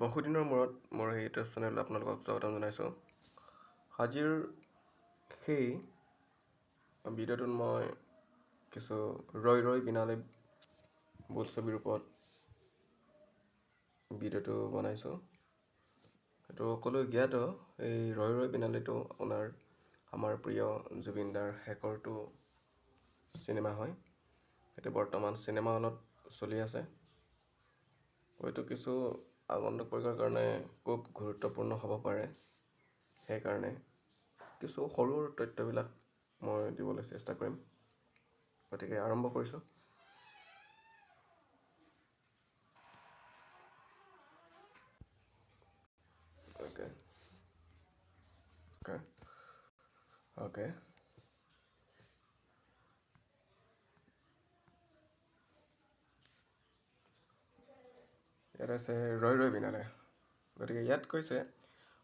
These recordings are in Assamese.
বহুদিনৰ মূৰত মোৰ এই ইউটিউব চেনেললৈ আপোনালোকক স্বাগতম জনাইছোঁ। আজিৰ সেই ভিডিঅ'টোত মই কিছু ৰৈ ৰৈ বিনালে বোলছবিৰ ওপৰত ভিডিঅ'টো বনাইছোঁ। এইটো সকলোৱে জ্ঞাত, এই ৰৈ ৰৈ বিনালেটো আপোনাৰ আমাৰ প্ৰিয় জুবিন দাৰ শেষৰটো চিনেমা হয়। এইটো বৰ্তমান চিনেমা হলত চলি আছে। হয়তো কিছু আগন্তুক পৰীক্ষাৰ কাৰণে খুব গুৰুত্বপূৰ্ণ হ'ব পাৰে, সেইকাৰণে কিছু সৰু তথ্যবিলাক মই দিবলৈ চেষ্টা কৰিম। গতিকে আৰম্ভ কৰিছোঁ। অ'কে ইয়াত আছে ৰৈ ৰৈ বিনালে। গতিকে ইয়াত কৈছে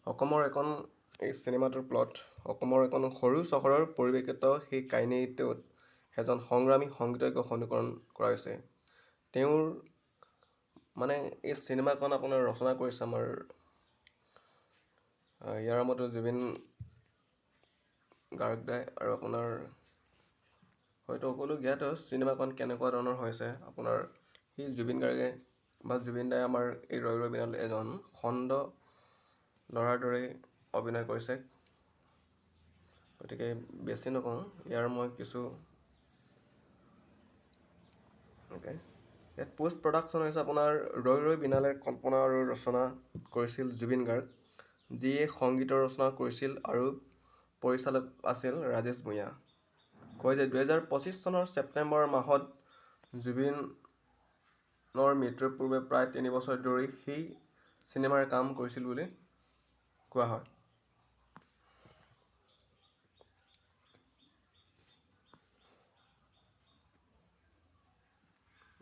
অসমৰ এখন এই চিনেমাটোৰ প্লট অসমৰ এখন সৰু চহৰৰ পৰিৱেশিত সেই কাহিনীটোত এজন সংগ্ৰামী সংগীতজ্ঞক অনুকৰণ কৰা হৈছে। তেওঁৰ মানে এই চিনেমাখন আপোনাৰ ৰচনা কৰিছে আমাৰ ইয়াৰ মতে জুবিন গাৰ্গদাই। আৰু আপোনাৰ হয়তো সকলো জ্ঞাত চিনেমাখন কেনেকুৱা ধৰণৰ হৈছে। আপোনাৰ সেই জুবিন গাৰ্গে বা জুবিন দাই আমাৰ এই ৰৈ ৰৈ বিনালে এজন খণ্ড ল'ৰাৰ দৰেই অভিনয় কৰিছে। গতিকে বেছি নকওঁ, ইয়াৰ মই কিছু ইয়াত পোষ্ট প্ৰডাকশ্যন হৈছে আপোনাৰ ৰৈ ৰৈ বিনালেৰ কল্পনা আৰু ৰচনা কৰিছিল জুবিন গাৰ্গ, যিয়ে সংগীতৰ ৰচনা কৰিছিল আৰু পৰিচালক আছিল ৰাজেশ ভূঞা। কয় যে 2025 চনৰ ছেপ্টেম্বৰ মাহত জুবিনৰ মৃত্যুৰ পূৰ্বে প্ৰায় 3 বছৰ ধৰি সেই চিনেমাৰ কাম কৰিছিল বুলি কোৱা হয়।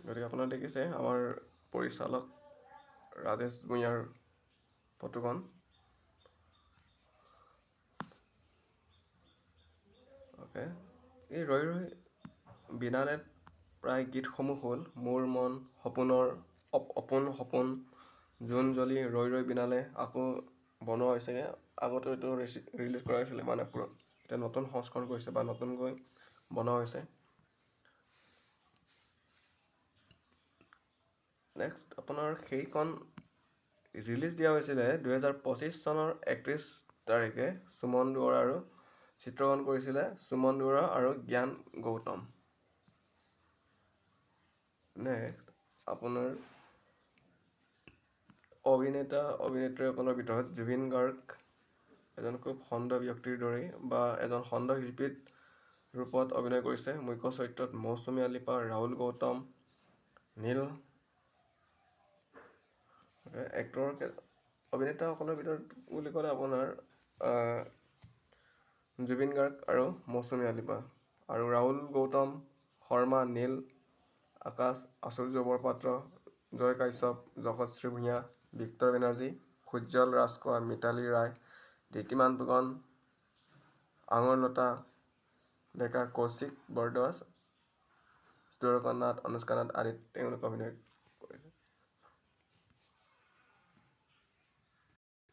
গতিকে আপোনাৰ দেখিছে আমাৰ পৰিচালক ৰাজেশ ভূঞাৰ ফটোখন। এই ৰৈ ৰৈ বিনালেত প্ৰায় গীতসমূহ হ'ল মোৰ মন, সপোনৰ অপোন সপোন, জোন জ্বলি, ৰৈ ৰৈ বিনালে। আকৌ বনোৱা হৈছেগৈ, আগতে এইটো ৰিলিজ কৰা হৈছিলে মানে এতিয়া নতুন সংস্কৰণ কৰিছে বা নতুনকৈ বনোৱা হৈছে। নেক্সট আপোনাৰ সেইখন ৰিলিজ দিয়া হৈছিলে 2025 চনৰ 31 তাৰিখে। সুমন দুৱৰা আৰু চিত্ৰগ্ৰহণ কৰিছিলে সুমন দুৱৰা আৰু জ্ঞান গৌতম। নেক্সট আপোনাৰ অভিনেত্ৰীসকলৰ ভিতৰত জুবিন গাৰ্গ এজন খুব খণ্ড ব্যক্তিৰ দৰেই বা এজন খণ্ড শিল্পীৰ ৰূপত অভিনয় কৰিছে। মুখ্য চৰিত্ৰত মৌচুমী আলিপা, ৰাহুল গৌতম, নীল। অভিনেতাসকলৰ ভিতৰত বুলি ক'লে আপোনাৰ জুবিন গাৰ্গ আৰু মৌচুমী আলিপা, আৰু ৰাহুল গৌতম, শৰ্মা, নীল আকাশ, আচুৰ্য বৰপাত্ৰ, জয় কাশ্যপ, যশস্বী ভূঞা, ভিক্টৰ বেনাৰ্জী, সুজল ৰাজখোৱা, মিতালী ৰায়, ধৃতিমান ফুকন, আঙুৰলতা ডেকা, কৌশিক বৰদ্বাজ, সুদৰ্শন নাথ, অনুষ্কা নাথ আদিত তেওঁলোকে অভিনয়